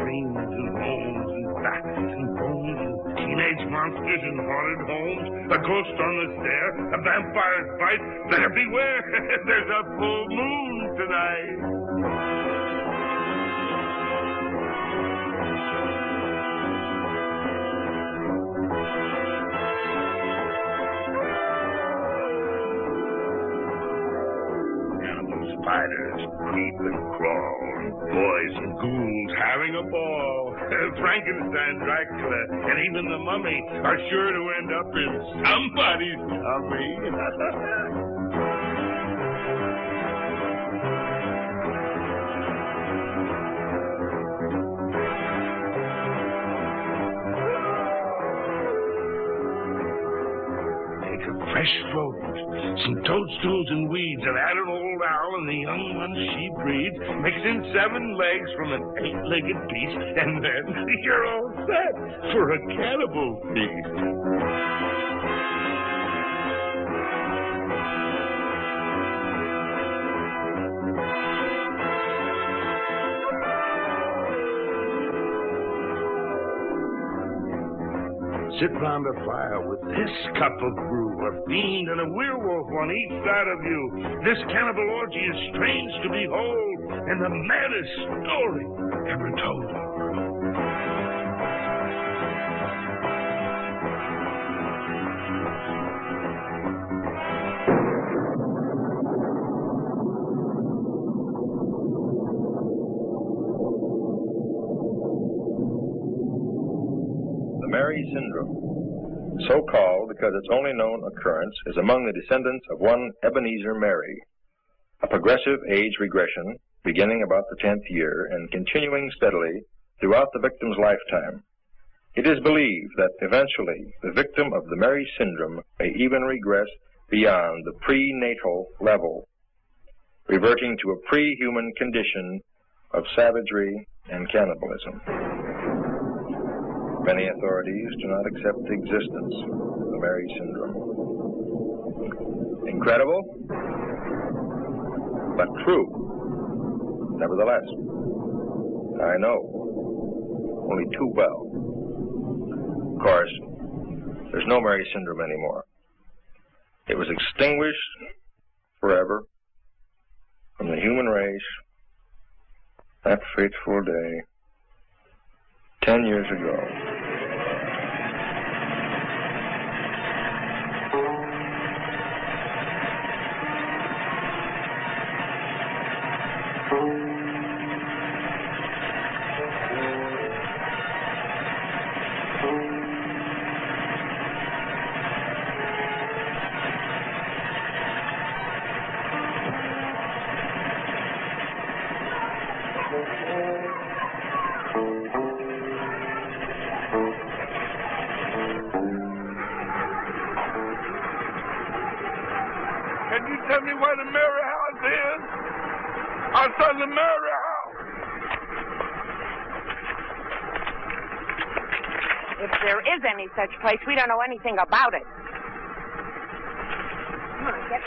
Dreams and moans and bats and bones and teenage monsters in haunted homes, a ghost on the stair, a vampire's bite. Better beware, there's a full moon tonight. Spiders creep and crawl, boys and ghouls having a ball. Frankenstein, Dracula, and even the mummy are sure to end up in somebody's tummy. Fresh flows, some toadstools and weeds, and add an old owl and the young ones she breeds. Mix in 7 legs from an 8-legged beast, and then you're all set for a cannibal feast. Sit round a fire with this cup of brew, a fiend and a werewolf on each side of you. This cannibal orgy is strange to behold, and the maddest story ever told. The Mary Syndrome, so called because its only known occurrence is among the descendants of one Ebenezer Mary, a progressive age regression beginning about the 10th year and continuing steadily throughout the victim's lifetime. It is believed that eventually the victim of the Mary Syndrome may even regress beyond the prenatal level, reverting to a pre-human condition of savagery and cannibalism. Many authorities do not accept the existence of the Mary Syndrome. Incredible, but true. Nevertheless, I know only too well. Of course, there's no Mary Syndrome anymore. It was extinguished forever from the human race that fateful day 10 years ago. Can you tell me where the Mary House is? Outside the Mary House. If there is any such place, we don't know anything about it. Come on, get...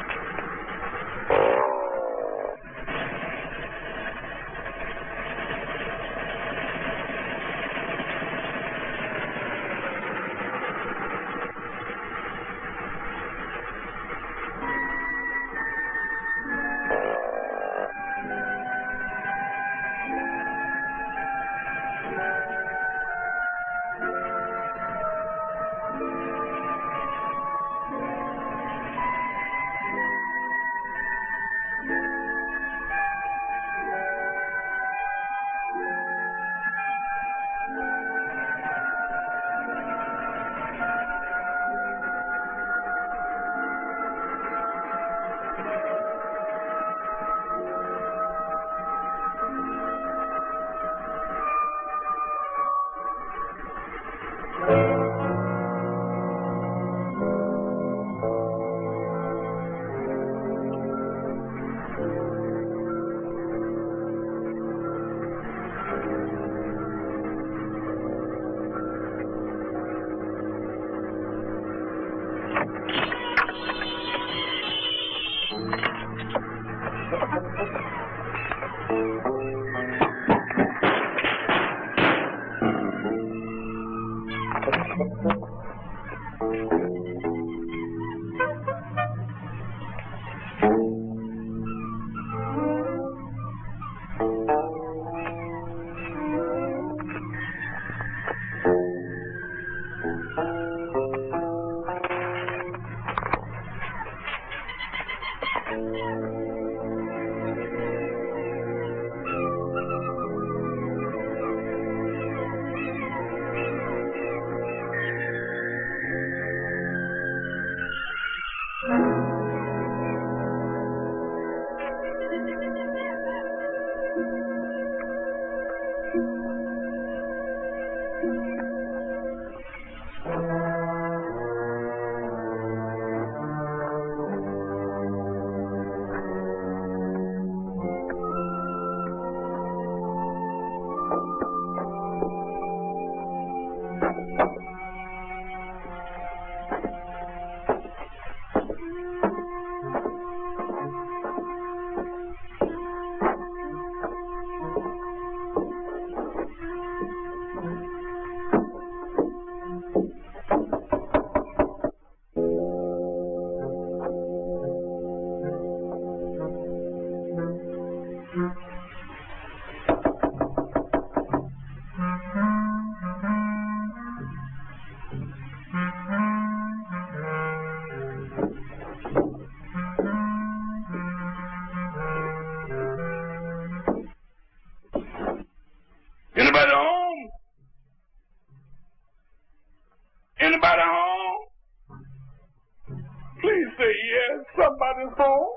say yes. Somebody's home.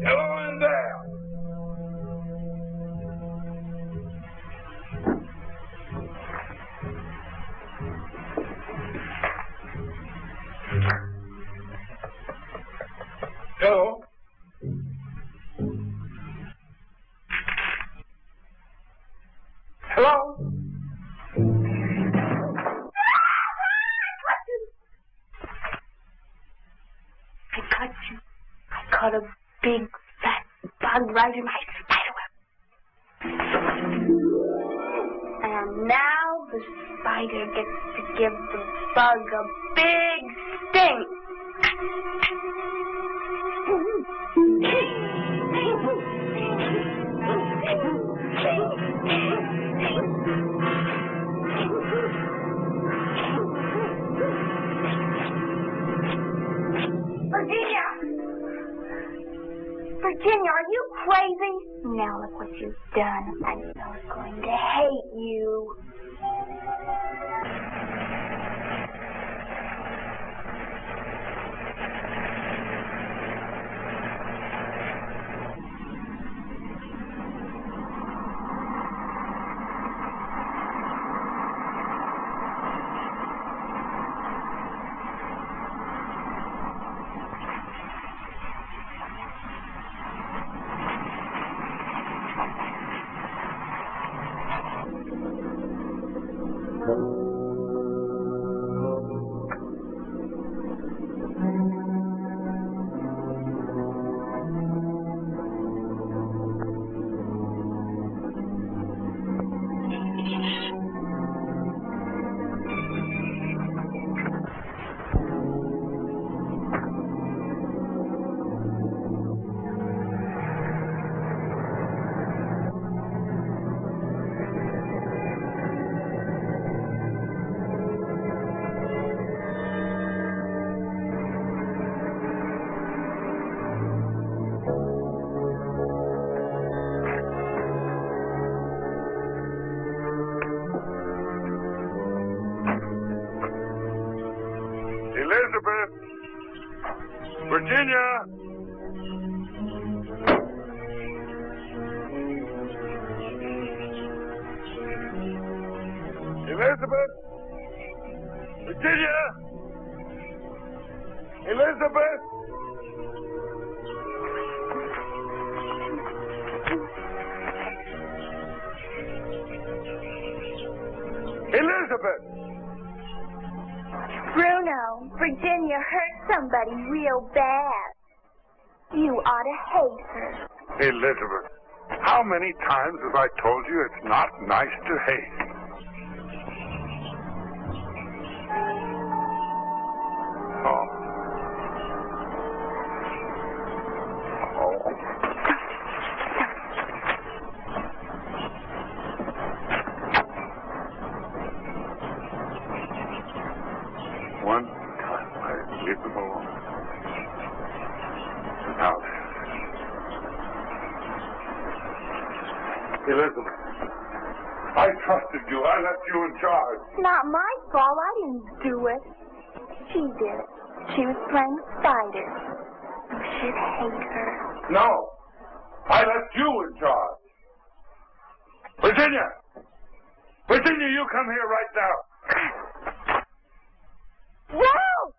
Hello in there. Hello. Hello. I got you. I caught a big, fat bug right in my spider web. And now the spider gets to give the bug a big sting. Virginia, are you crazy? Now look what you've done. I know I'm going to hate you. Elizabeth! Virginia! Elizabeth! Virginia! Elizabeth! Elizabeth! Bruno, Virginia hurt somebody real bad. You ought to hate her. Elizabeth, how many times have I told you it's not nice to hate? Oh. Oh. One time I leave them alone. Now then. Elizabeth, I trusted you. I left you in charge. It's not my fault. I didn't do it. She did it. She was playing spider. You should hate her. No. I left you in charge. Virginia! Virginia, you come here right now. Ralph!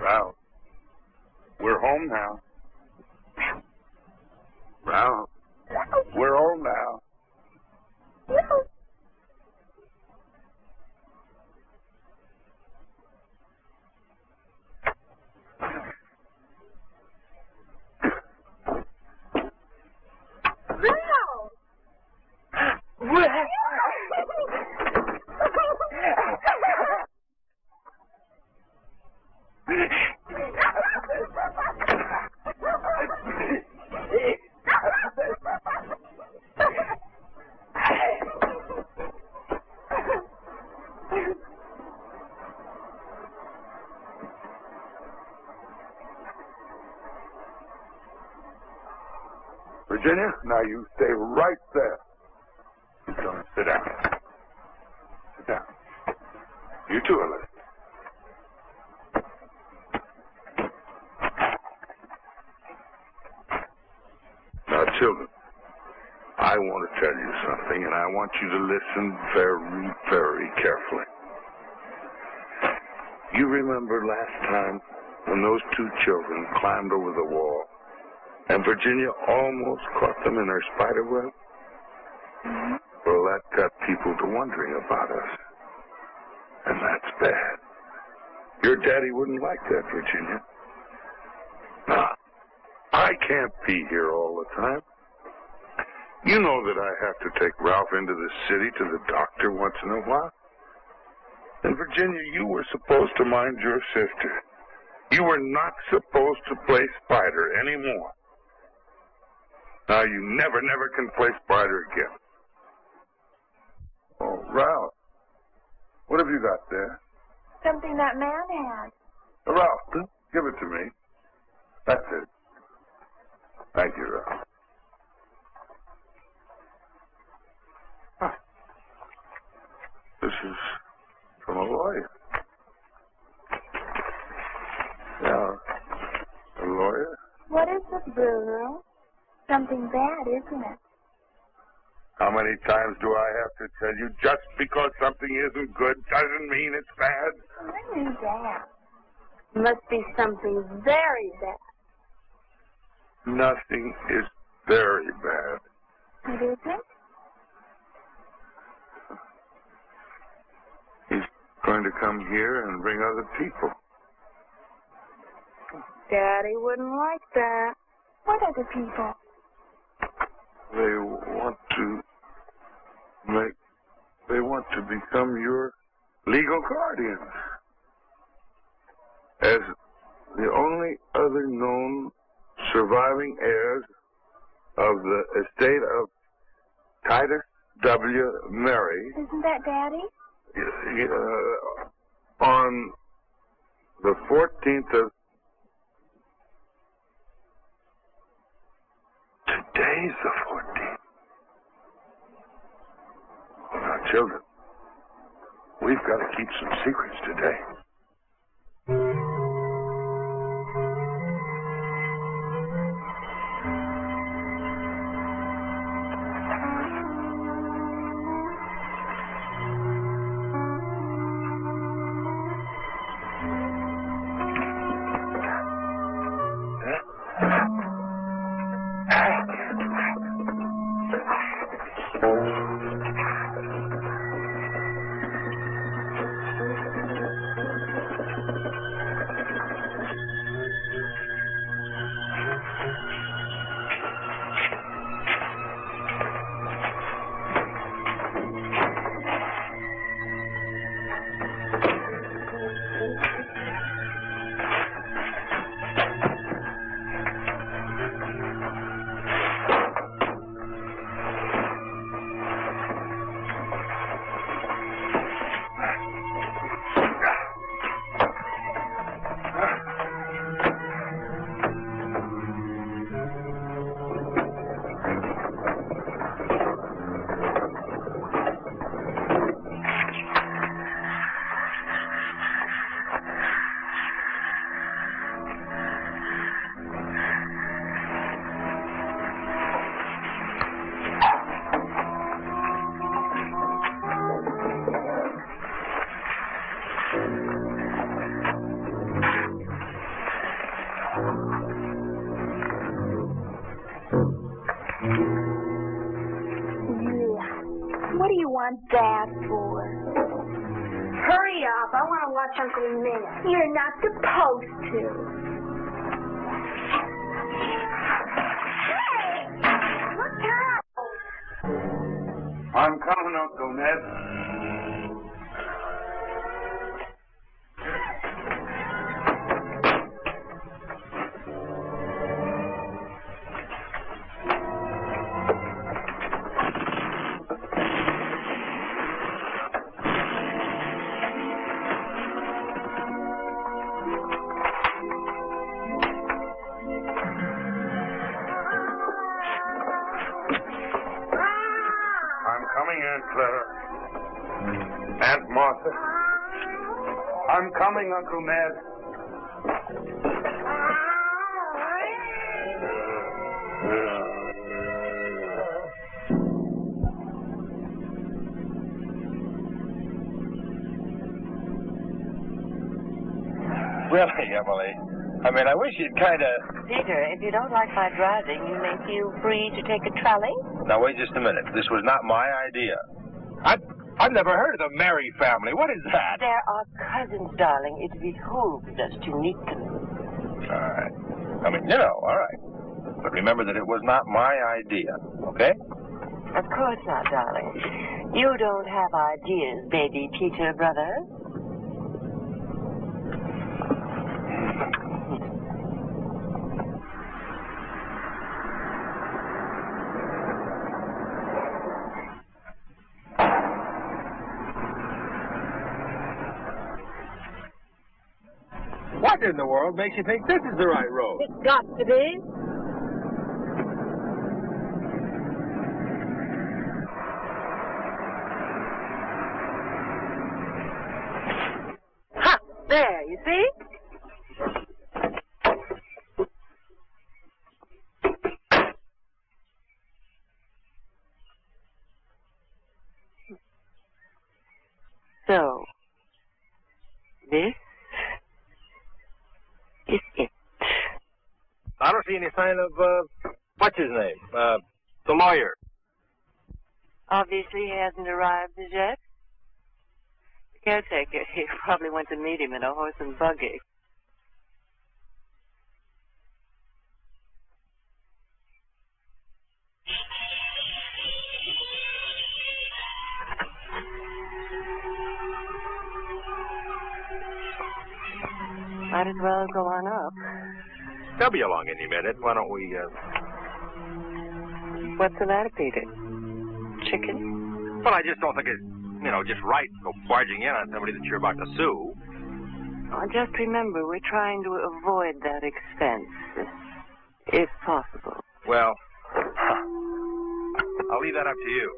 Ralph, we're home now. Ralph, we're home now. Virginia, now you stay right there. Don't sit down. Sit down. You too, Elizabeth. Now, children, I want to tell you something, and I want you to listen very, very carefully. You remember last time when those two children climbed over the wall and Virginia almost caught them in her spider web? Mm-hmm. Well, that got people to wondering about us. And that's bad. Your daddy wouldn't like that, Virginia. Now, I can't be here all the time. You know that I have to take Ralph into the city to the doctor once in a while. And Virginia, you were supposed to mind your sister. You were not supposed to play spider anymore. Now you never can play spider again. Oh, Ralph. What have you got there? Something that man had. Ralph, give it to me. That's it. Thank you, Ralph. Huh. This is from a lawyer. Yeah, a lawyer? What is it, Bruno? Something bad, isn't it? How many times do I have to tell you, just because something isn't good doesn't mean it's bad? I knew that. Must be something very bad. Nothing is very bad. It isn't? He's going to come here and bring other people. Daddy wouldn't like that. What other people? They want to become your legal guardians. As the only other known surviving heirs of the estate of Titus W. Mary. Isn't that Daddy? On the 14th of... Today's the 14th. Now, children, we've got to keep some secrets today. What do you want that for? Hurry up. I want to watch Uncle Nick. You're not supposed to. Hey! Look out! I'm coming, Uncle Ned. Clara. Aunt Martha. I'm coming, Uncle Ned. Really, Emily? I mean, I wish you'd kind of... Peter, if you don't like my driving, you may feel free to take a trolley. Now, wait just a minute. This was not my idea. I've never heard of the Mary family. What is that? There are cousins, darling. It behooves us to meet them. All right. I mean, all right. But remember that it was not my idea, okay? Of course not, darling. You don't have ideas, baby Peter, brother. What in the world makes you think this is the right road? It's got to be. Ha! There, you see? So, this is it. I don't see any sign of, what's his name? The lawyer. Obviously, he hasn't arrived as yet. The caretaker, he probably went to meet him in a horse and buggy. Might as well go on up. They'll be along any minute. Why don't we, What's the matter, Peter? Chicken? Well, I just don't think it's, just right to go barging in on somebody that you're about to sue. Oh, just remember, we're trying to avoid that expense, if possible. Well, I'll leave that up to you.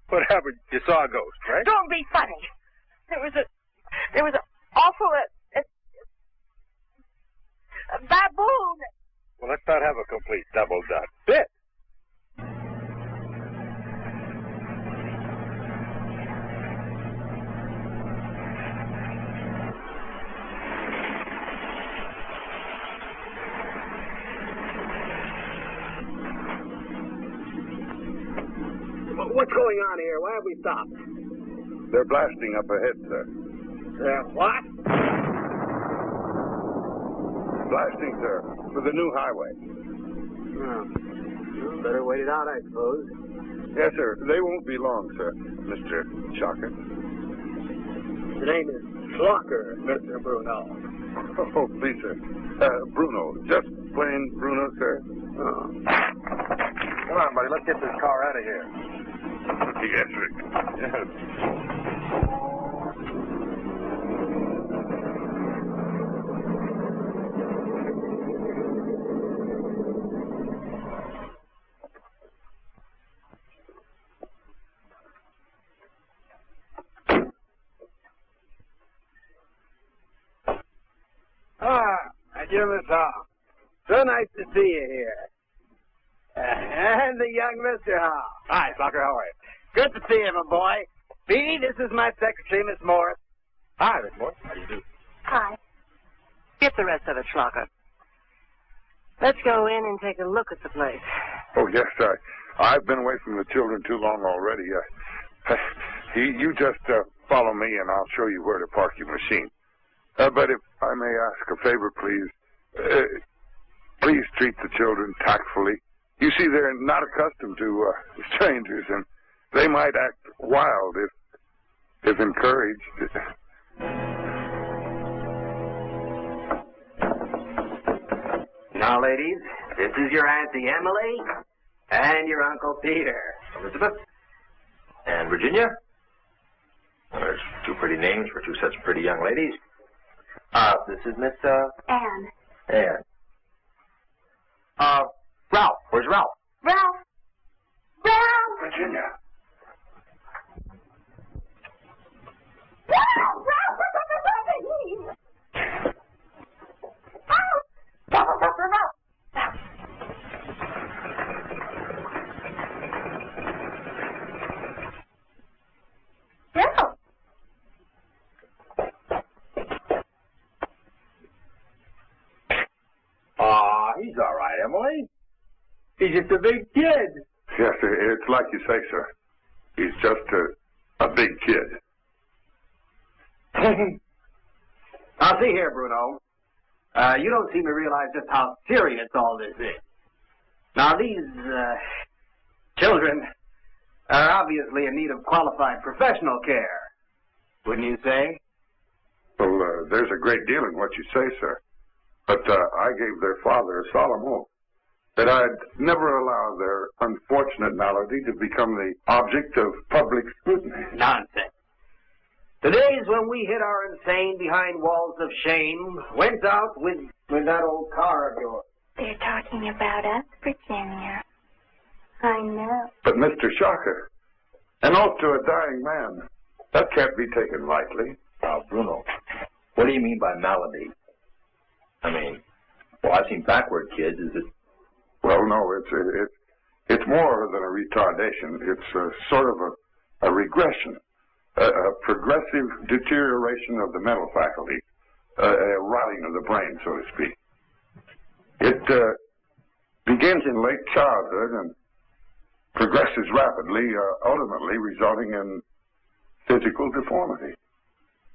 What happened? You saw a ghost, right? Don't be funny. There was an awful a baboon. Well, let's not have a complete double duck. Bit. What's going on here? Why have we stopped? They're blasting up ahead, sir. What? Blasting, sir, for the new highway. Well, better wait it out, I suppose. Yes, sir. They won't be long, sir, Mr. Shocker. The name is Schlocker, Mr. Bruno. Oh, please, sir. Bruno. Just plain Bruno, sir. Oh. Come on, buddy. Let's get this car out of here. Yes, sir. Yes. you, Miss Hall. So nice to see you here. And the young Mr. Hall. Hi, Flocker. How are you? Good to see you, my boy. Beanie, this is my secretary, Miss Morris. Hi, Miss Morris. How do you do? Hi. Get the rest of it, Schlocker. Let's go in and take a look at the place. Oh, yes, I've been away from the children too long already. You just follow me, and I'll show you where to park your machine. But if I may ask a favor, please, please treat the children tactfully. You see, they're not accustomed to strangers, and they might act wild if encouraged. Now, ladies, this is your Auntie Emily and your Uncle Peter. Elizabeth? And Virginia? Well, there's two pretty names for two such pretty young ladies. This is Miss, Anne. Anne. Ralph. Where's Ralph? Ralph. Ralph. Virginia. Ralph. He's all right, Emily. He's just a big kid. Yes, it's like you say, sir. He's just a big kid. Now, see here, Bruno. You don't seem to realize just how serious all this is. Now, these children are obviously in need of qualified professional care, wouldn't you say? Well, there's a great deal in what you say, sir. But I gave their father a solemn oath that I'd never allow their unfortunate malady to become the object of public scrutiny. Nonsense. The days when we hid our insane behind walls of shame went out with that old car of yours. They're talking about us, Virginia. I know. But, Mr. Shocker, an oath to a dying man, that can't be taken lightly. Now, Bruno, what do you mean by malady? I mean, well, I've seen backward kids. Is it? Well, no, it's more than a retardation. It's sort of a regression, a progressive deterioration of the mental faculty, a rotting of the brain, so to speak. It begins in late childhood and progresses rapidly, ultimately resulting in physical deformity,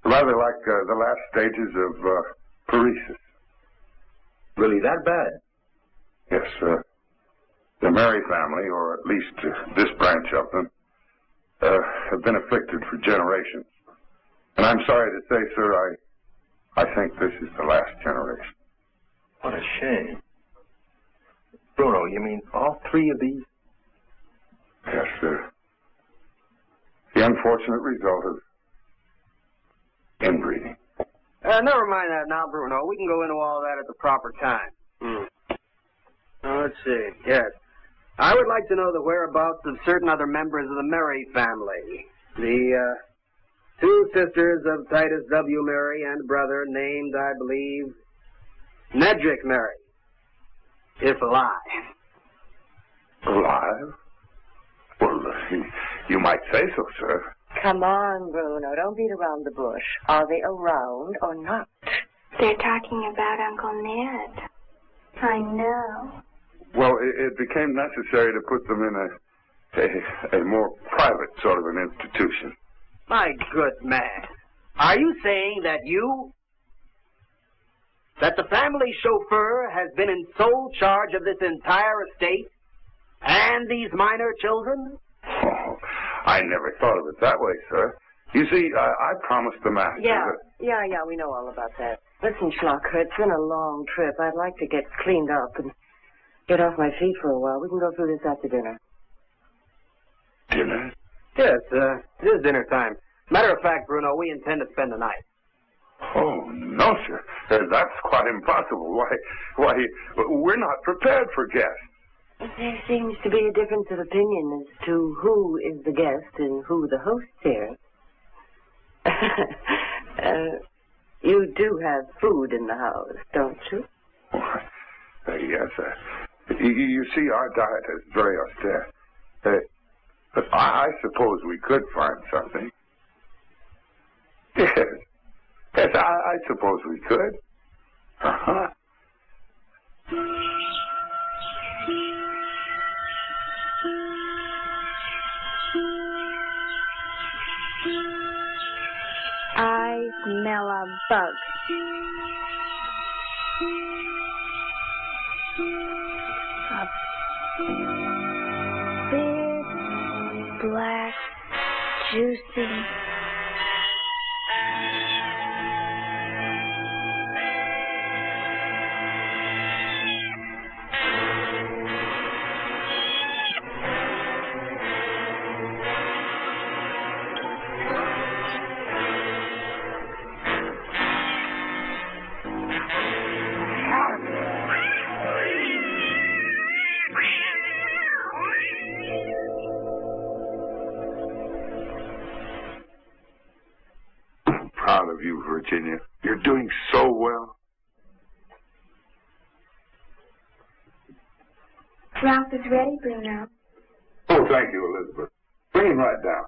rather like the last stages of paresis. Really that bad? Yes, the Mary family, or at least this branch of them, have been afflicted for generations. And I'm sorry to say, sir, I think this is the last generation. What a shame. Bruno, you mean all three of these? Yes, sir. The unfortunate result of inbreeding. Never mind that now, Bruno. We can go into all that at the proper time. Now, let's see. Yes. I would like to know the whereabouts of certain other members of the Mary family. The two sisters of Titus W. Mary and brother named, I believe, Nedrick Mary, if alive. Alive? Well, you might say so, sir. Come on, Bruno. Don't beat around the bush. Are they around or not? They're talking about Uncle Ned. I know. Well, it became necessary to put them in a more private sort of an institution. My good man. Are you saying that the family chauffeur has been in sole charge of this entire estate and these minor children? Oh, I never thought of it that way, sir. You see, I promised the master Yeah, we know all about that. Listen, Schlocker, it's been a long trip. I'd like to get cleaned up and get off my feet for a while. We can go through this after dinner. Dinner? Yes, it is dinner time. Matter of fact, Bruno, we intend to spend the night. Oh, no, sir. That's quite impossible. Why, we're not prepared for guests. There seems to be a difference of opinion as to who is the guest and who the host here. You do have food in the house, don't you? Yes, you see, our diet is very austere. But I suppose we could find something. Yes. Yes, I suppose we could. Uh-huh. I smell a bug. A big, black, juicy... Proud of you, Virginia. You're doing so well. Ralph is ready, Bruno. Oh, thank you, Elizabeth. Bring him right down.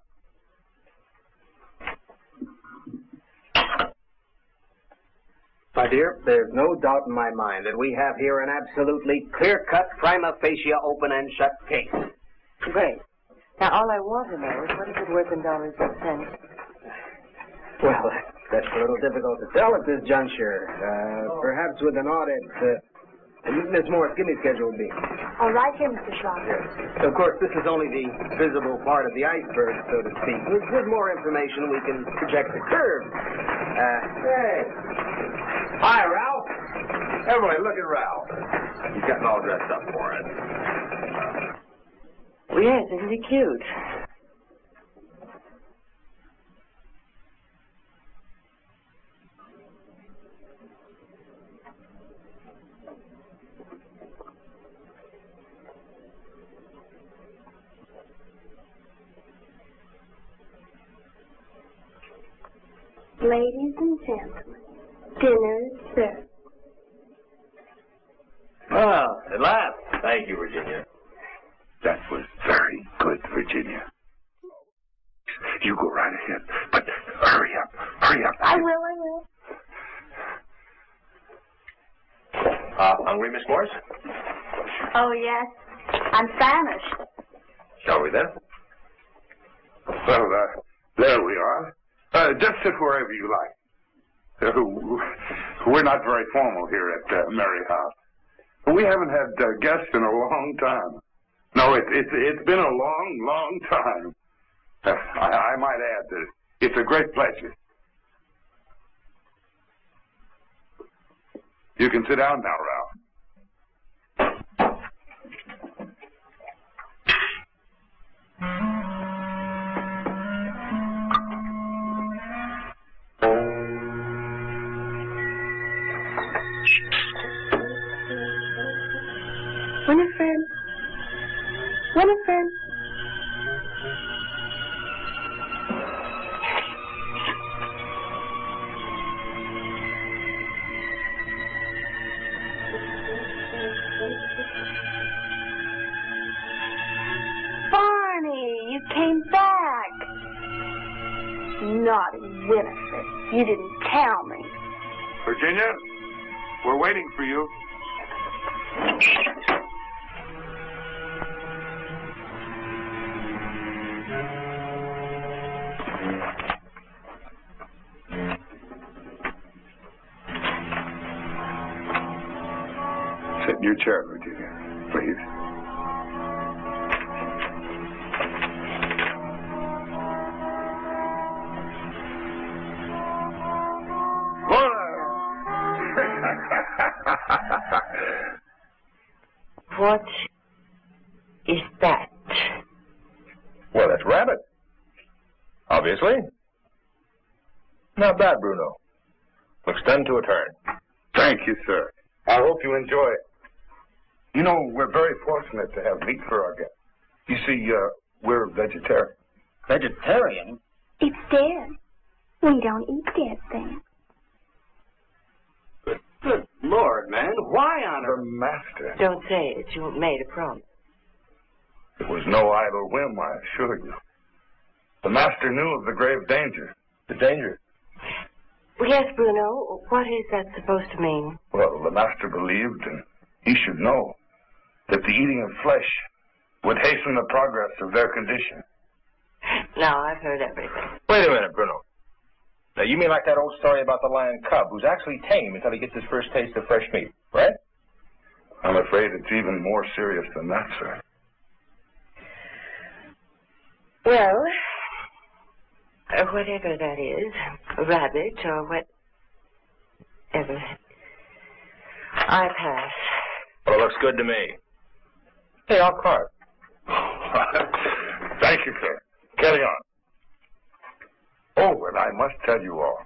My dear, there's no doubt in my mind that we have here an absolutely clear-cut, prima facie, open and shut case. Great. Now, all I want to know is what is it worth in dollars and cents? Well, that's a little difficult to tell at this juncture. Perhaps with an audit. Miss Morris, give me a schedule B. All right here, Mr. Schloss. Yes. Of course, this is only the visible part of the iceberg, so to speak. With more information, we can project the curve. Hey. Hi, Ralph. Everybody, look at Ralph. He's getting all dressed up for it. Well, yes, isn't he cute? Ladies and gentlemen, dinner is served. Well, at last. Thank you, Virginia. That was very good, Virginia. You go right ahead, but hurry up, hurry up. I will. Hungry, Miss Morris? Oh, yes. I'm famished. Shall we then? Well, there we are. Just sit wherever you like. We're not very formal here at Mary House. We haven't had guests in a long time. No, it's been a long, long time. I might add that it's a great pleasure. You can sit down now, Ralph. Winifred. Barney, you came back. Naughty Winifred. You didn't tell me. Virginia, we're waiting for you. Sit in your chair, Virginia, please. What is that? Well, that's rabbit. Obviously. Not bad, Bruno. Looks done to a turn. Thank you, sir. I hope you enjoy it. You know, we're very fortunate to have meat for our guests. You see, we're vegetarian. Vegetarian? It's dead. We don't eat dead things. Good Lord, man. Why on The earth? master. Don't say it. You made a promise. It was no idle whim, I assure you. The master knew of the grave danger. The danger? Yes, Bruno. What is that supposed to mean? Well, the master believed, and he should know, that the eating of flesh would hasten the progress of their condition. Now, I've heard everything. Wait a minute, Bruno. Now, you mean like that old story about the lion cub who's actually tame until he gets his first taste of fresh meat, right? I'm afraid it's even more serious than that, sir. Well, whatever that is, a rabbit or whatever, I pass. Well, it looks good to me. Hey, I'll carve. Thank you, sir. Carry on. Oh, and I must tell you all,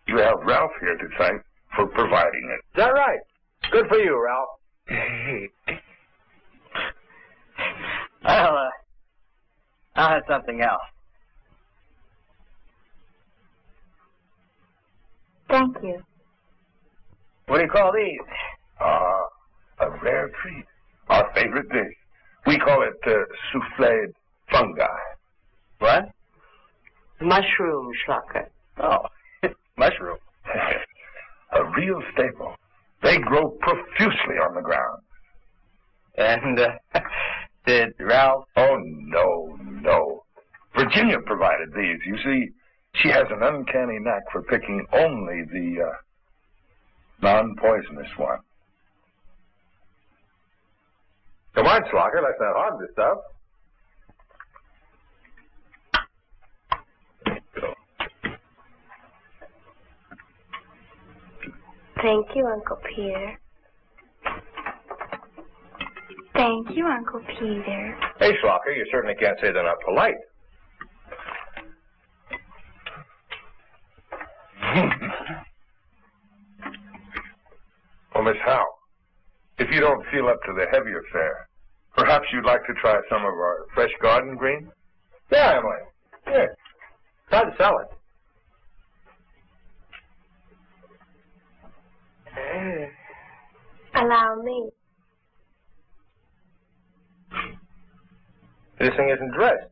you have Ralph here to thank for providing it. Is that right? Good for you, Ralph. Well, I'll have something else. Thank you. What do you call these? A rare treat. Our favorite dish. We call it soufflé fungi. What? Mushroom, Schlocker. Oh, mushroom. A real staple. They grow profusely on the ground. And did Ralph? Oh, no. Virginia provided these. You see, she has an uncanny knack for picking only the non-poisonous one. Come on, Schlocker, let's not harm this stuff. Thank you, Uncle Peter. Thank you, Uncle Peter. Hey, Schlocker, you certainly can't say they're not polite. Well, Miss Howe, if you don't feel up to the heavier fare, perhaps you'd like to try some of our fresh garden greens? Yeah, Emily. Here. Try the salad. Allow me. This thing isn't dressed.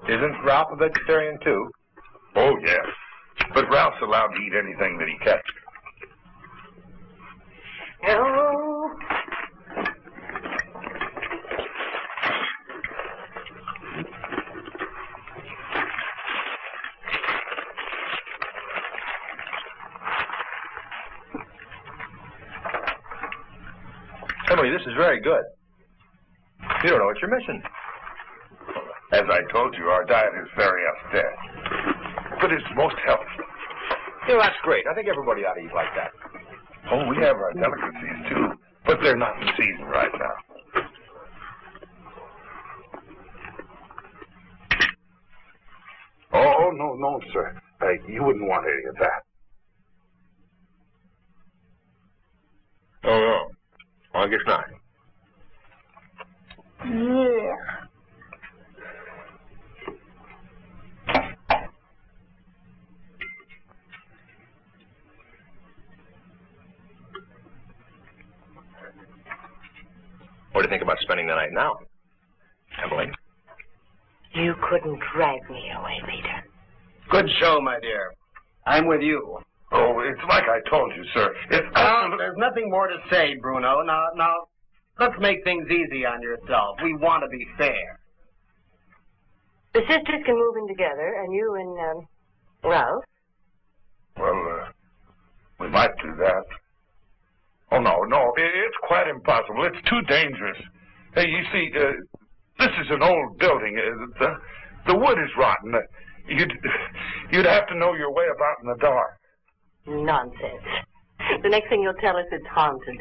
Isn't Ralph a vegetarian, too? Oh, yes. But Ralph's allowed to eat anything that he catches. Oh. Emily, this is very good. You don't know what you're missing. As I told you, our diet is very austere. But it's most healthful. Yeah, that's great. I think everybody ought to eat like that. Oh, we have our delicacies, too. But they're not in season right now. Oh, no, sir. You wouldn't want any of that. Oh, no. Well, I guess not. Yeah. What do you think about spending the night now, Emily? You couldn't drag me away, Peter. Good show, my dear. I'm with you. Oh, it's like I told you, sir. It's absolutely... There's nothing more to say, Bruno. Now, let's make things easy on yourself. We want to be fair. The sisters can move in together, and you and, Ralph. Well, we might do that. Oh, no, it's quite impossible. It's too dangerous. Hey, you see, this is an old building. The wood is rotten. You'd have to know your way about in the dark. Nonsense. The next thing you'll tell us it's haunted.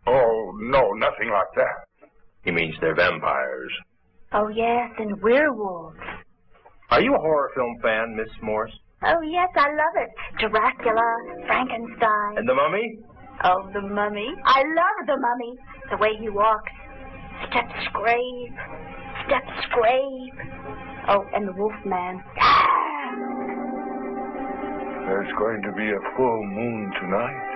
Oh, no, nothing like that. He means they're vampires. Oh, yes, and werewolves. Are you a horror film fan, Miss Morse? Oh, yes, I love it. Dracula, Frankenstein. And The Mummy? Oh, the mummy. I love the mummy. The way he walks, steps grave, Death's grave. Oh, and the wolf man. There's going to be a full moon tonight.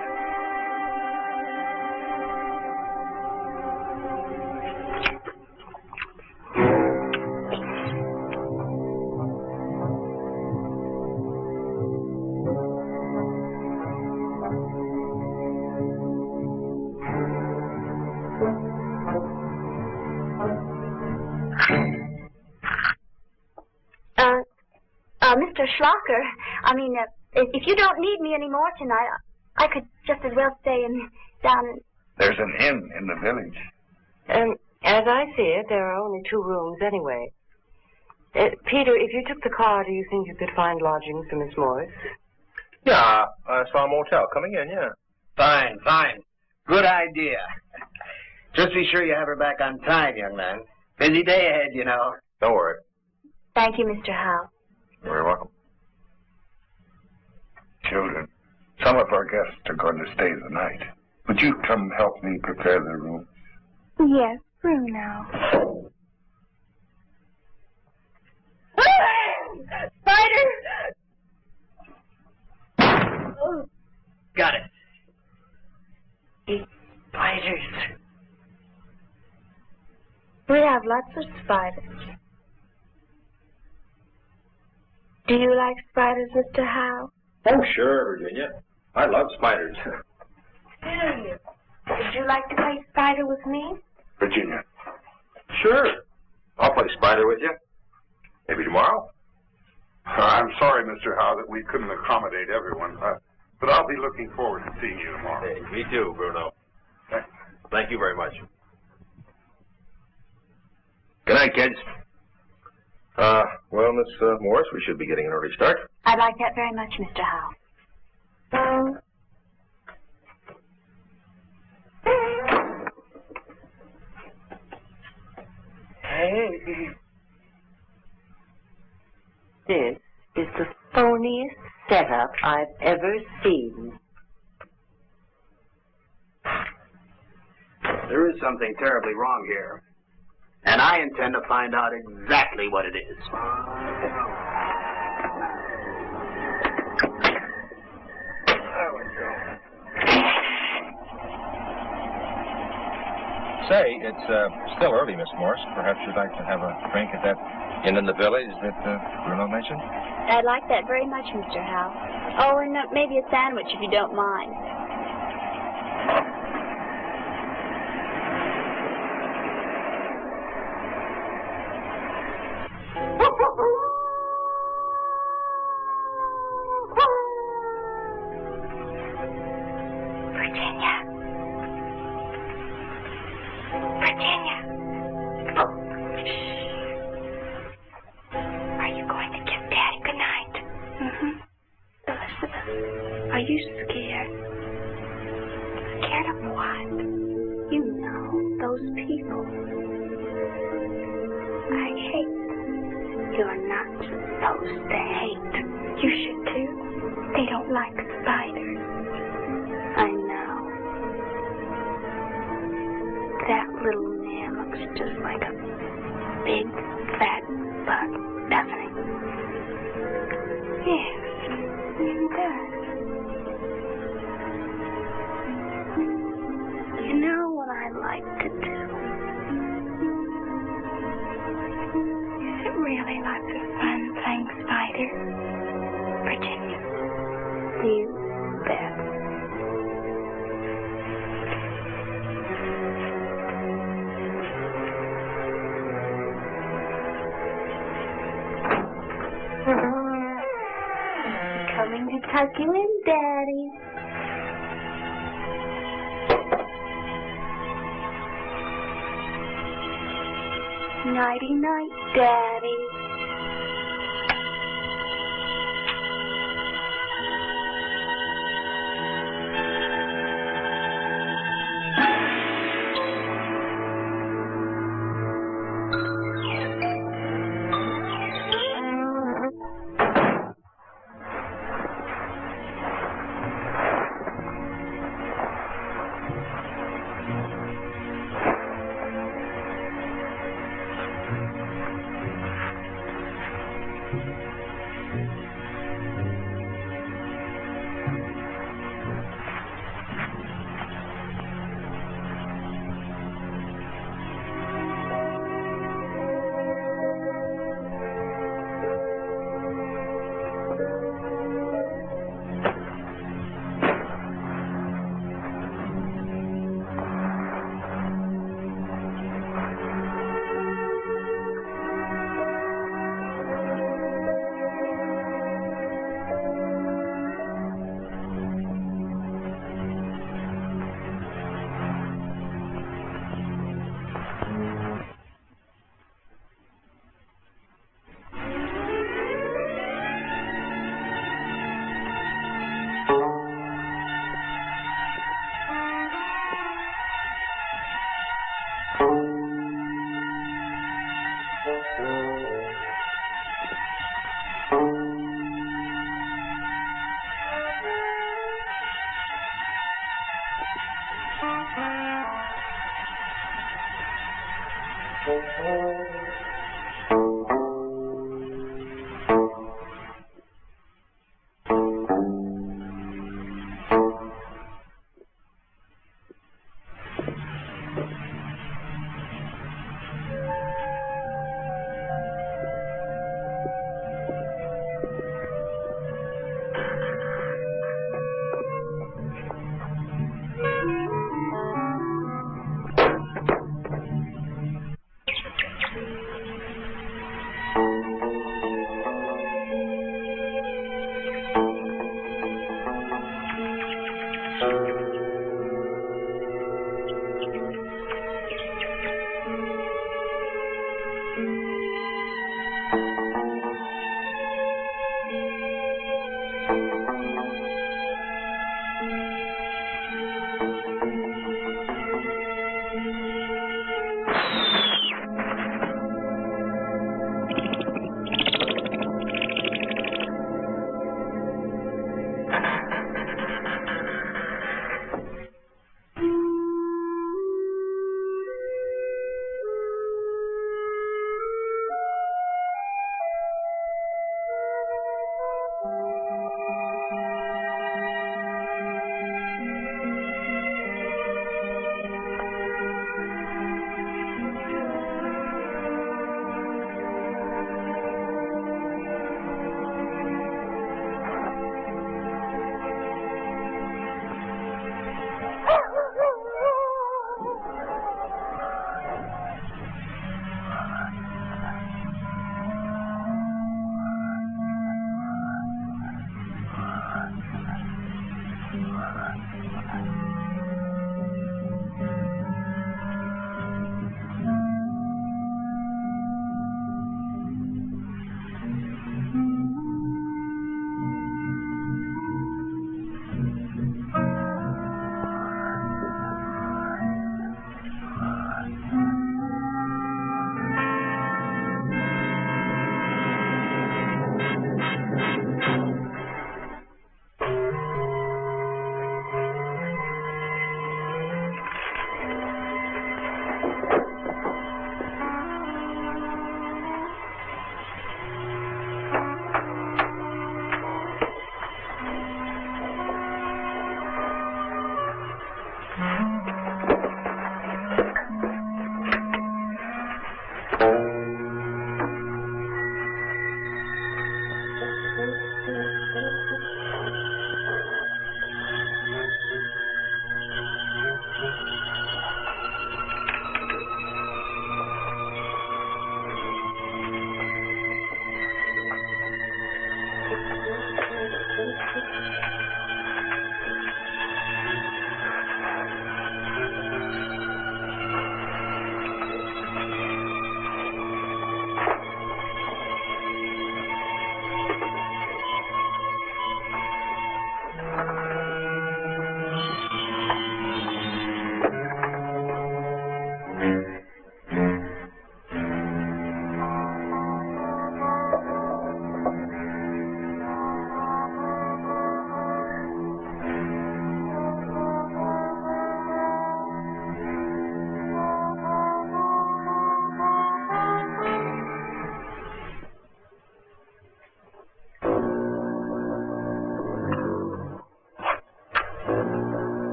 Mr. Schlocker, if you don't need me anymore tonight, I could just as well stay down in... There's an inn in the village. As I see it, there are only 2 rooms anyway. Peter, if you took the car, do you think you could find lodgings for Miss Morris? Yeah, I saw a motel coming in, yeah. Fine, fine. Good idea. Just be sure you have her back on time, young man. Busy day ahead, you know. Don't worry. Thank you, Mr. Howe. You're very welcome. Children, some of our guests are going to stay the night. Would you come help me prepare the room? Yes, Bruno. Spider! Got it. Spiders. We have lots of spiders. Do you like spiders, Mr. Howe? Oh, sure, Virginia. I love spiders. Do you? Would you like to play spider with me? Virginia. Sure. I'll play spider with you. Maybe tomorrow? I'm sorry, Mr. Howe, that we couldn't accommodate everyone, but I'll be looking forward to seeing you tomorrow. Hey, me too, Bruno. Thank you very much. Good night, kids. Well, Miss Morris, we should be getting an early start. I'd like that very much, Mr. Howe. Hey. This is the phoniest setup I've ever seen. There is something terribly wrong here. And I intend to find out exactly what it is. Say, it's still early, Miss Morris. Perhaps you'd like to have a drink at that inn in the village that Bruno mentioned? I'd like that very much, Mr. Howe. Oh, and maybe a sandwich if you don't mind. Are you scared? Scared of what? You know, those people. I hate them. You're not supposed to hate. You should too. They don't like spiders. I know. That little man looks just like a big, fat bug, doesn't he? Yes, he does. You know what I like to do? Isn't really lots of fun playing spider? Virginia, you bet. Coming to tuck you in, Daddy. Nighty-night, Daddy.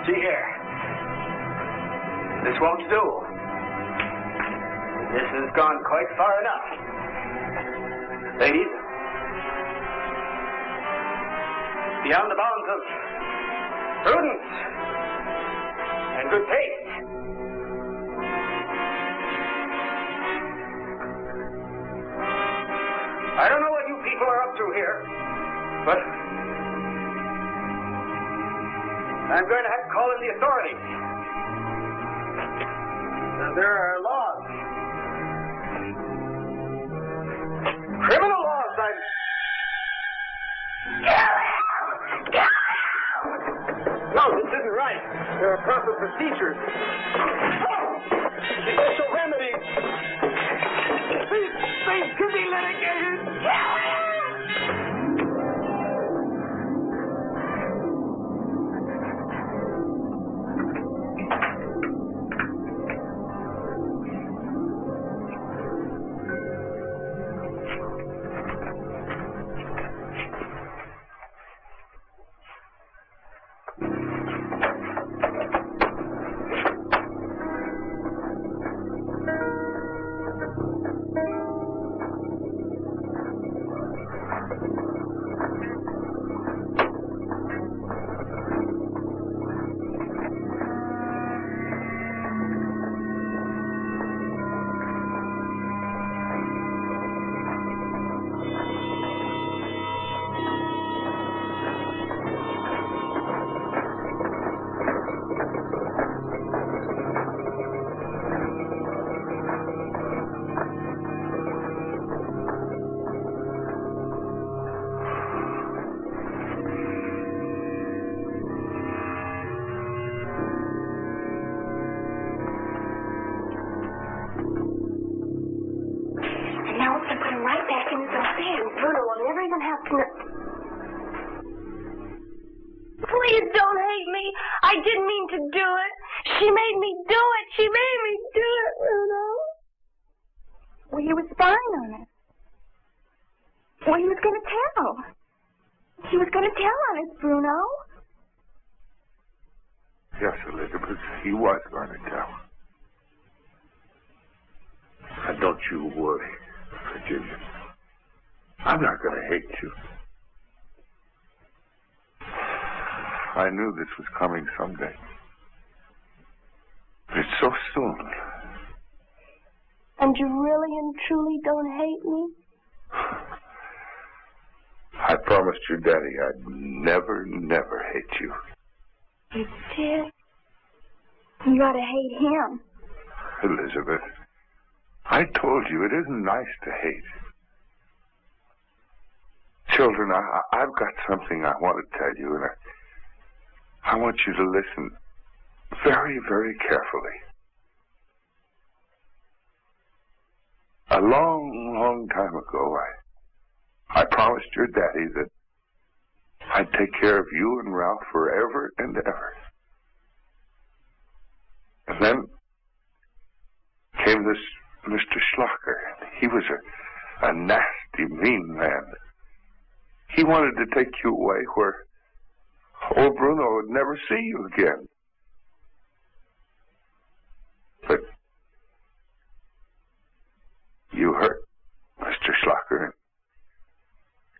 see here. This won't do. This has gone quite far enough. Ladies, beyond the bounds of prudence and good taste, I don't know what you people are up to here, but I'm going to have to call in the authorities. Now, there are laws. Criminal laws, No, this isn't right. There are proper procedures. Judicial remedies. These things could be litigated. Please don't hate me. I didn't mean to do it. She made me do it. She made me do it, Bruno. Well, he was spying on us. Well, he was going to tell. He was going to tell on us, Bruno. Yes, Elizabeth, he was going to tell. Now, don't you worry, Virginia. I'm not going to hate you. I knew this was coming someday. It's so soon. And you really and truly don't hate me? I promised your daddy I'd never, never hate you. You did? You ought to hate him. Elizabeth, I told you it isn't nice to hate. Children, I've got something I want to tell you, and I want you to listen very, very carefully. A long, long time ago, I promised your daddy that I'd take care of you and Ralph forever and ever. And then came this Mr. Schlocker. He was a nasty, mean man. He wanted to take you away where old Bruno would never see you again. But you hurt Mr. Schlocker, and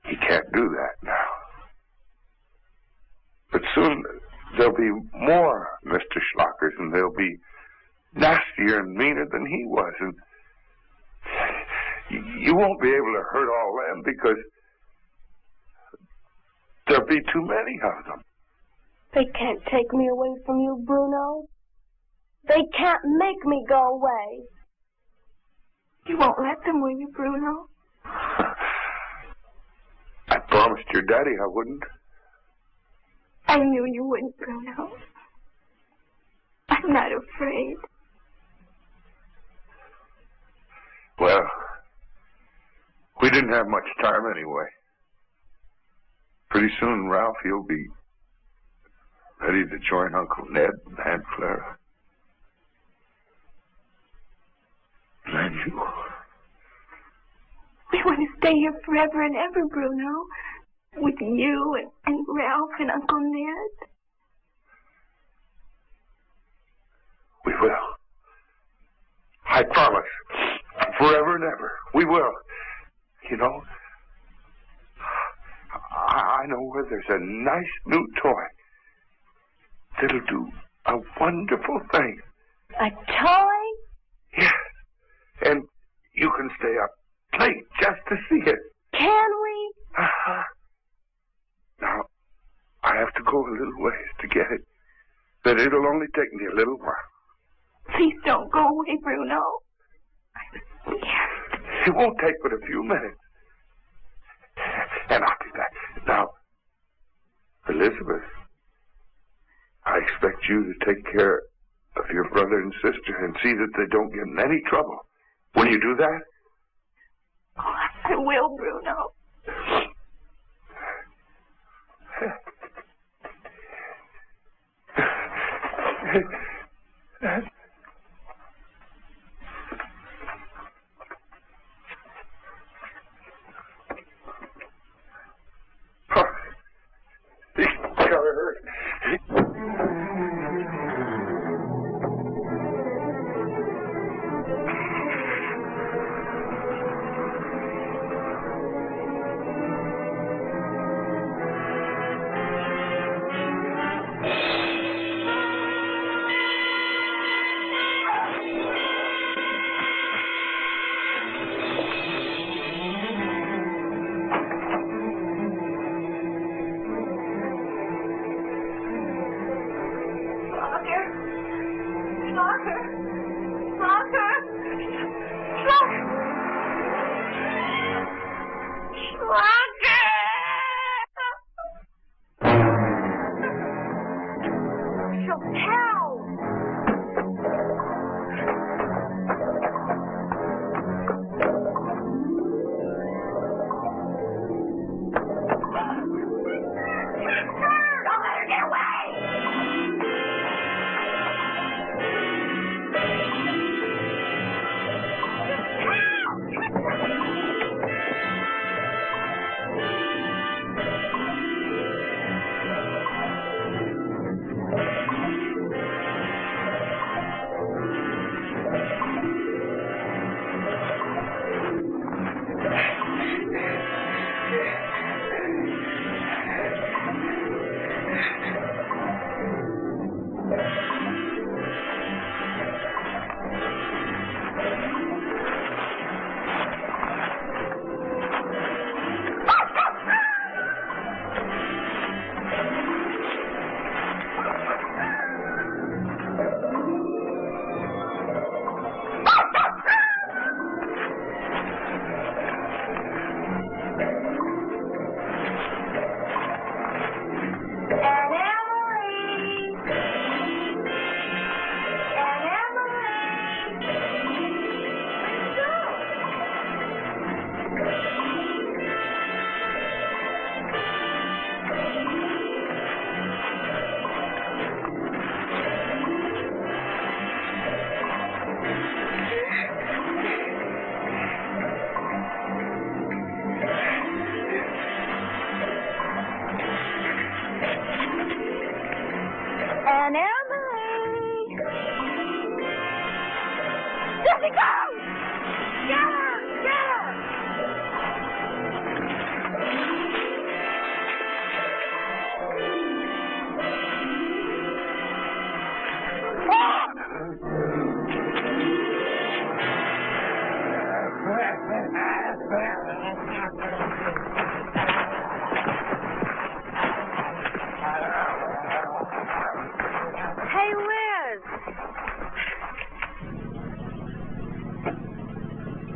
he can't do that now. But soon there'll be more Mr. Schlockers, and they'll be nastier and meaner than he was, and you won't be able to hurt all them because there'll be too many of them. They can't take me away from you, Bruno. They can't make me go away. You won't let them, will you, Bruno? I promised your daddy I wouldn't. I knew you wouldn't, Bruno. I'm not afraid. Well, we didn't have much time anyway. Pretty soon, Ralph, he'll be ready to join Uncle Ned and Aunt Clara. And you. We want to stay here forever and ever, Bruno. With you and Ralph and Uncle Ned. We will. I promise. Forever and ever. We will. You know, I know where there's a nice new toy that'll do a wonderful thing. A toy? Yes. And you can stay up late just to see it. Can we? Uh-huh. Now, I have to go a little ways to get it, but it'll only take me a little while. Please don't go away, Bruno. I'm scared. It won't take but a few minutes. And I'll be back. Now, Elizabeth, I expect you to take care of your brother and sister and see that they don't get in any trouble. Will you do that? Oh, I will, Bruno.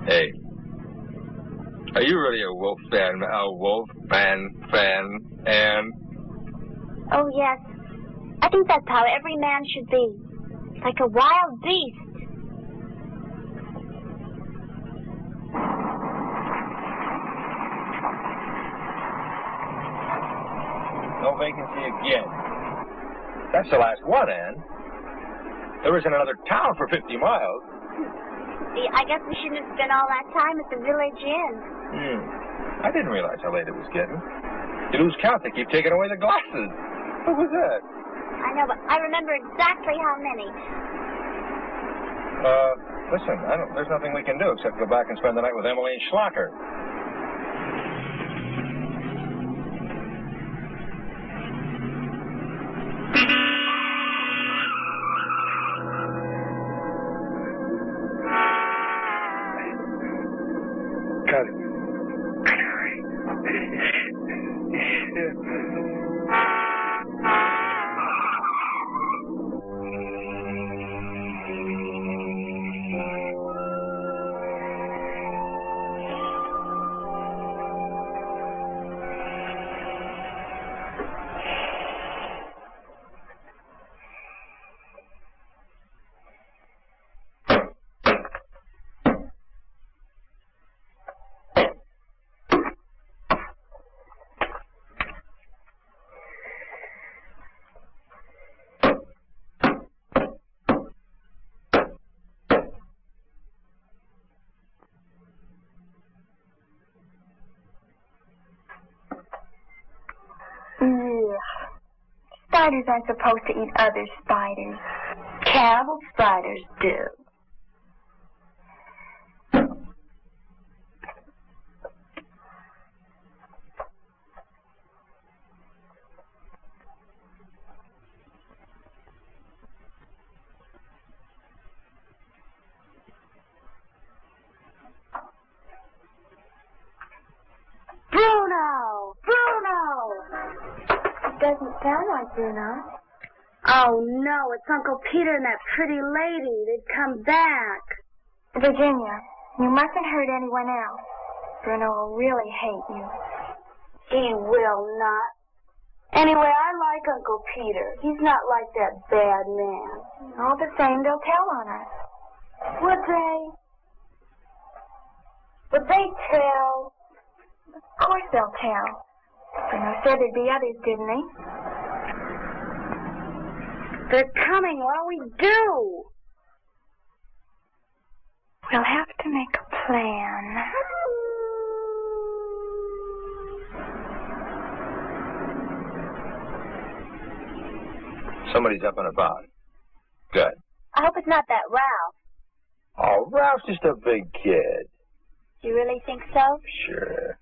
Hey, are you really a wolf fan? Ann? Oh, yes. I think that's how every man should be. Like a wild beast. No vacancy again. That's the last one, Ann. There isn't another town for 50 miles. I guess we shouldn't have spent all that time at the Village Inn. I didn't realize how late it was getting. You lose count. They keep taking away the glasses. What was that? I know, but I remember exactly how many. Listen, there's nothing we can do except go back and spend the night with Emily Schlocker. Got it. Spiders aren't supposed to eat other spiders. Cannibal spiders do. Bruno! Bruno! It doesn't sound like Bruno. Oh, no, it's Uncle Peter and that pretty lady. They've come back. Virginia, you mustn't hurt anyone else. Bruno will really hate you. He will not. Anyway, I like Uncle Peter. He's not like that bad man. All the same, they'll tell on us. Would they? Would they tell? Of course they'll tell. Bruno said there'd be others, didn't he? They're coming. What'll we do? We'll have to make a plan. Somebody's up and about. Good. I hope it's not that Ralph. Oh, Ralph's just a big kid. You really think so? Sure.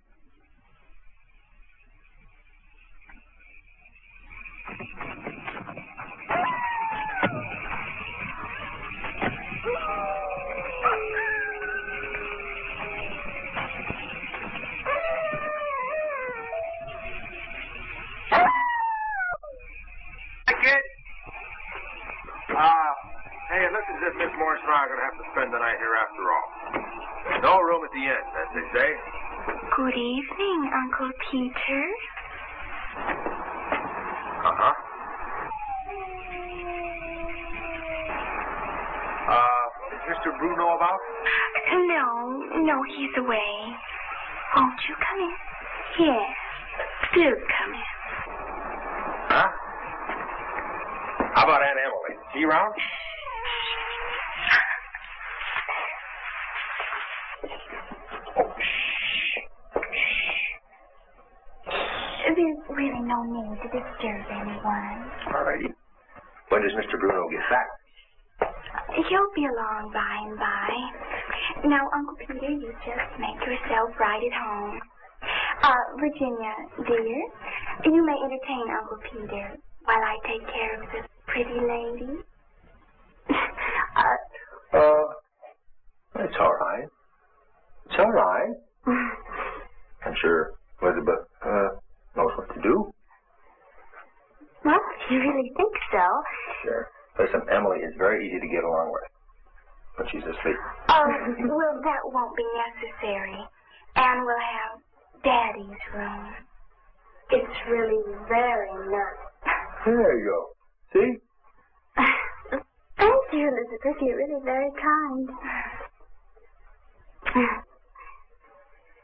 Hey, it looks as if Miss Morris and I are going to have to spend the night here after all. No room at the inn, as they say. Good evening, Uncle Peter. Uh-huh. Is Mr. Bruno about? No, he's away. Won't you come in? Yes, do come in. Huh? How about Aunt Emily? Is she around? There's really no need to disturb anyone. All righty. When does Mr. Bruno get back? He'll be along by and by. Now, Uncle Peter, you just make yourself right at home. Virginia, dear, you may entertain Uncle Peter while I take care of the pretty lady. It's all right. It's all right. I'm sure Elizabeth knows what to do. Well, if you really think so. Sure. Listen, Emily is very easy to get along with, but she's asleep. Oh, well, that won't be necessary. And we'll have Daddy's room. It's really very nice. There you go. See? Thank you, Elizabeth. You're really very kind.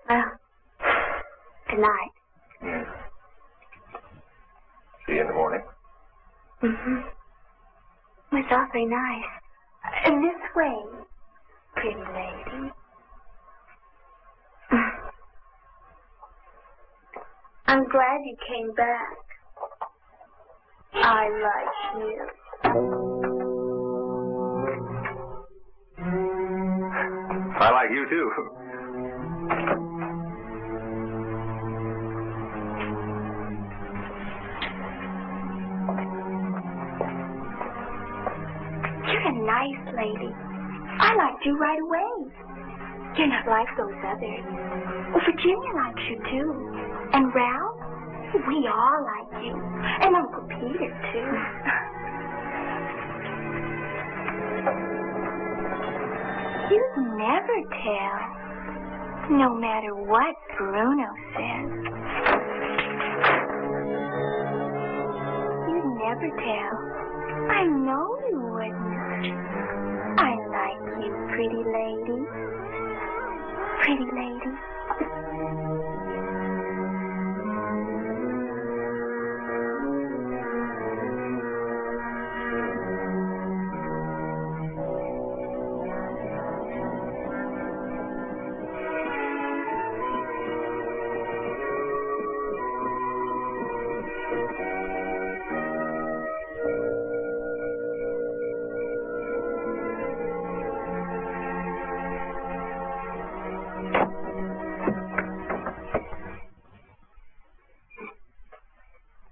Well, good night. Mm. See you in the morning. Mm-hmm. It's awfully nice. This way, pretty lady. I'm glad you came back. I like you. I like you, too. You're a nice lady. I liked you right away. You're not like those others. Well, Virginia likes you, too. And Ralph? We all like you. And Uncle Peter, too. You never tell. No matter what Bruno says. You'd never tell. I know you wouldn't. I like you, pretty lady. Pretty lady.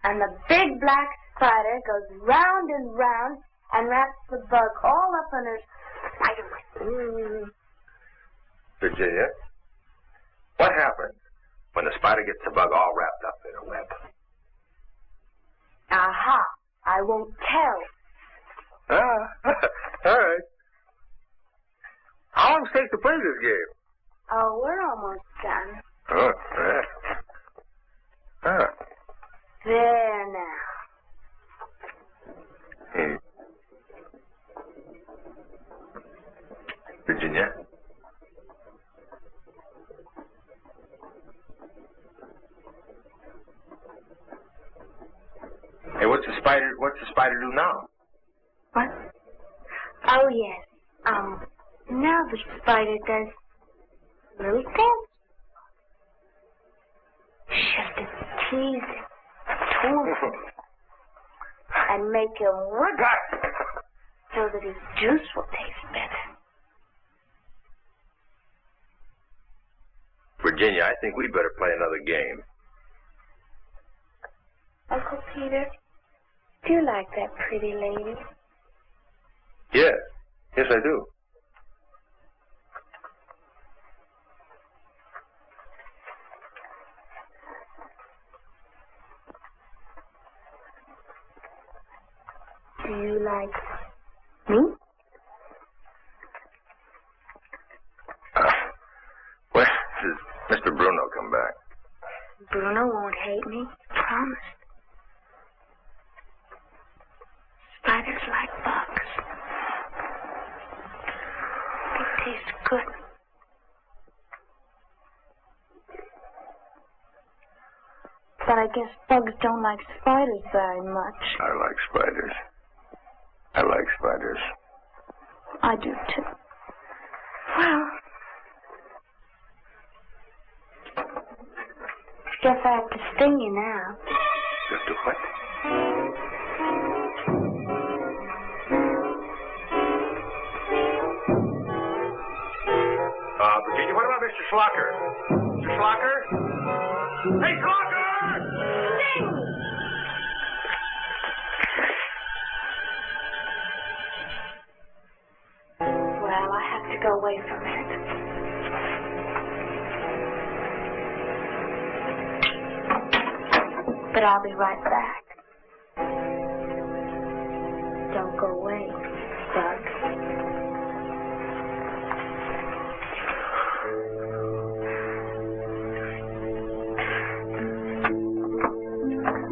And the big black spider goes round and round and wraps the bug all up in her spider web. Virginia, what happens when the spider gets the bug all wrapped up in a web? Aha, I won't tell. Ah, all right. How long does it take to play this game? Oh, we're almost done. Oh, yeah. Ah. There now. Virginia? Hey, what's the spider do now? What? Oh, yes. Now the spider does little things. Shift its teeth, twist it, and make him work so that his juice will taste better. Virginia, I think we'd better play another game. Uncle Peter, do you like that pretty lady? Yes. Yes, I do. Do you like me? When does Mr. Bruno come back? Bruno won't hate me. Promise. Spiders like bugs. They taste good. But I guess bugs don't like spiders very much. I like spiders. I like spiders. I do too. Well, guess I have to sting you now. You have to what? Virginia, what about Mr. Schlocker? Mr. Schlocker? Hey, Schlocker! Sting! Well, I have to go away for a minute. But I'll be right back. Don't go away, bug.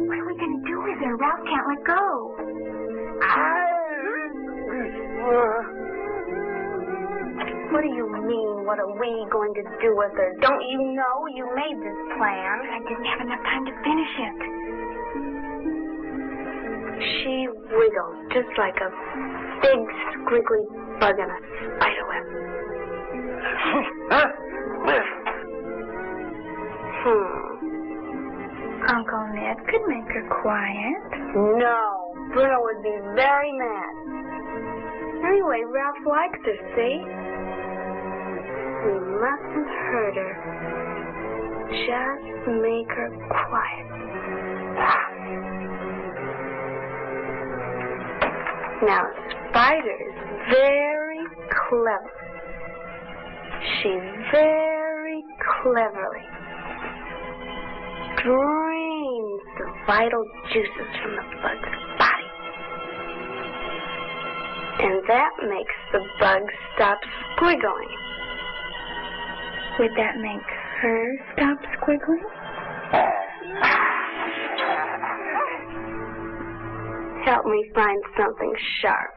What are we going to do with her? Ralph can't let go. What do you mean, what are we going to do with her? Don't you know you made this plan? I didn't have enough time to finish it. She wiggles just like a big squiggly bug in a spider web. Uncle Ned could make her quiet. No, Bruno would be very mad. Anyway, Ralph likes her, see? mustn't hurt her. Just make her quiet. Now, Spider is very clever. She very cleverly drains the vital juices from the bug's body. And that makes the bug stop squiggling. Would that make her stop squiggling? Help me find something sharp.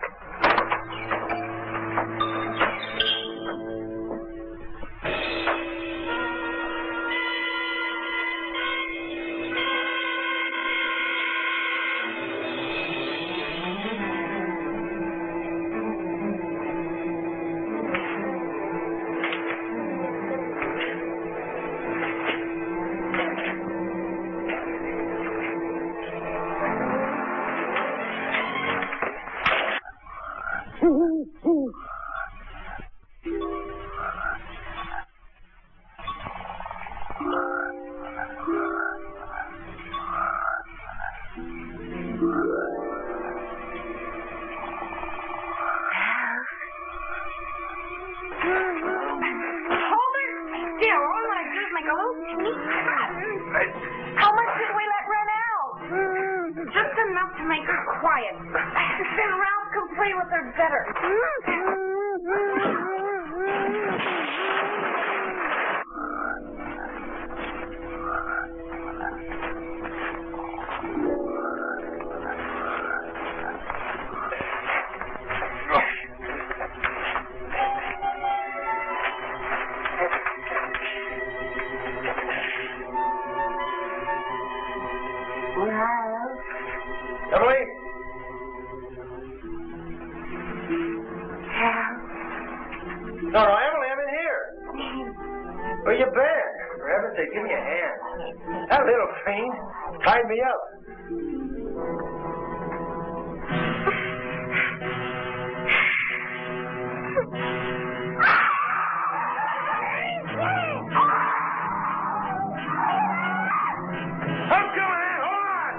How much did we let run out? Just enough to make her quiet. Then Ralph can play with her better. Emily? No, Emily, I'm in here. Where you been? For heaven's sake, give me a hand. That little fiend tied me up. I'm coming in. Hold on.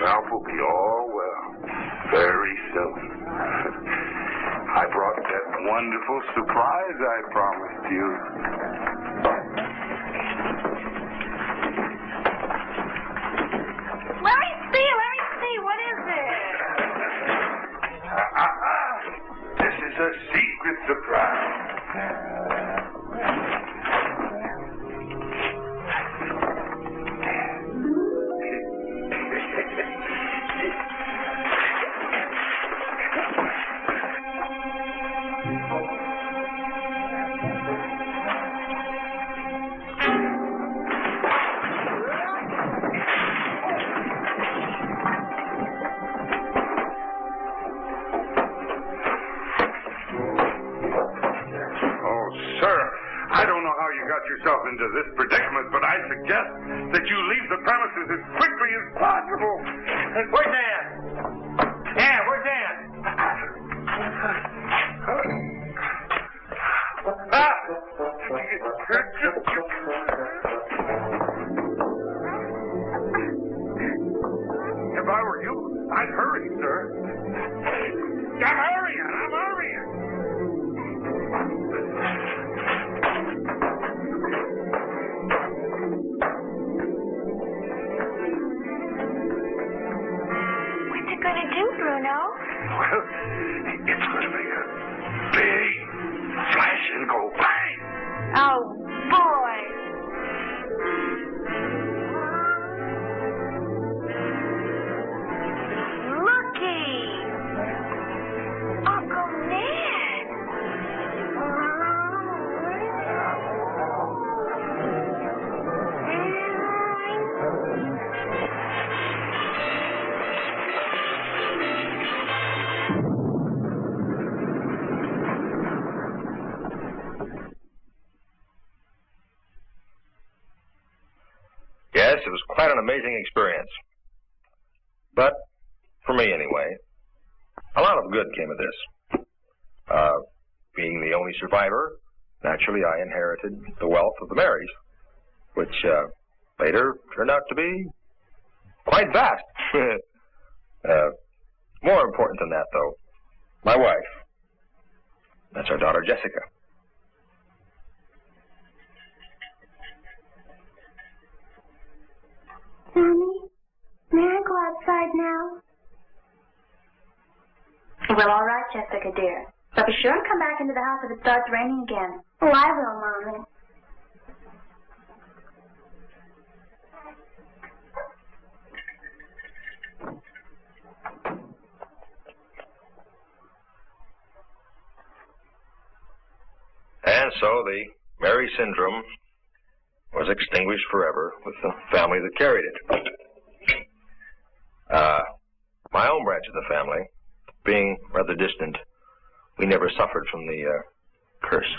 Ralph will be all well very soon. I brought that wonderful surprise I promised you. Let me see. What is it? This is a secret surprise. into this predicament, but I suggest that you leave the premises as quickly as possible. Where's Dan? Dan, where's Dan? If I were you, I'd hurry, sir. I'm hurrying. What's it gonna do, Bruno? Well, it's gonna make a big flash and go bang. Oh, boy. Looky! Uncle Ned! Yes, it was quite an amazing experience. But, for me anyway, a lot of good came of this. Being the only survivor, naturally I inherited the wealth of the Marys, which later turned out to be quite vast. More important than that, though, my wife. That's our daughter, Jessica. Mommy, may I go outside now? Well, all right, Jessica, dear. But be sure and come back into the house if it starts raining again. Oh, I will, Mommy. And so the Mary syndrome was extinguished forever with the family that carried it. My own branch of the family, being rather distant, we never suffered from the curse.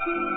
Thank you.